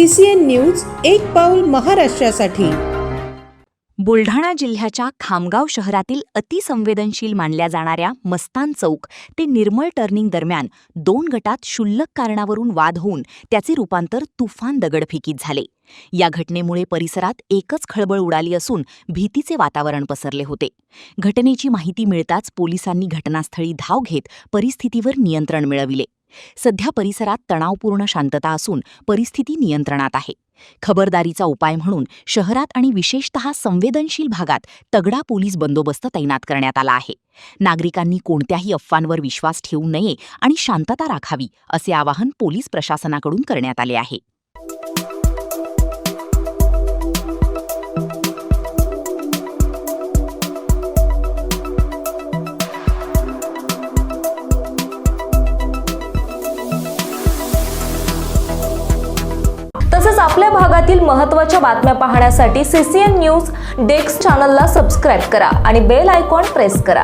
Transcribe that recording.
CCN news एक पाऊल महाराष्ट्रासाठी। बुलढाणा जिल्ह्याच्या खामगाव शहरातील अतिसंवेदनशील मानल्या जाणाऱ्या मस्तान चौक ते निर्मळ टर्निंग दरम्यान 2 गटात क्षुल्लक कारणावरून वाद होऊन त्याचे रूपांतर तुफान दगडफेकीत झाले। या घटनेमुळे परिसरात एकच खळबळ उडाली असून भीतीचे वातावरण पसरले होते। घटनेची माहिती मिळताच पोलिसांनी घटनास्थळी धाव घेत परिस्थितीवर नियंत्रण मिळविले। सध्या परिसरात तणावपूर्ण शांतता असून परिस्थिती नियंत्रणात आहे। खबरदारीचा उपाय म्हणून शहरात आणि विशेषतः संवेदनशील भागात तगडा पोलीस बंदोबस्त तैनात करण्यात आला आहे। नागरिकांनी कोणत्याही अफवांवर विश्वास ठेवू नये आणि शांतता राखावी असे आवाहन पोलीस प्रशासनाकडून करण्यात आले आहे। तसेच आपल्या भागातील महत्त्वाच्या बातम्या पाहण्यासाठी CCN न्यूज डेस्क चॅनलला सबस्क्राइब करा आणि बेल आयकॉन प्रेस करा।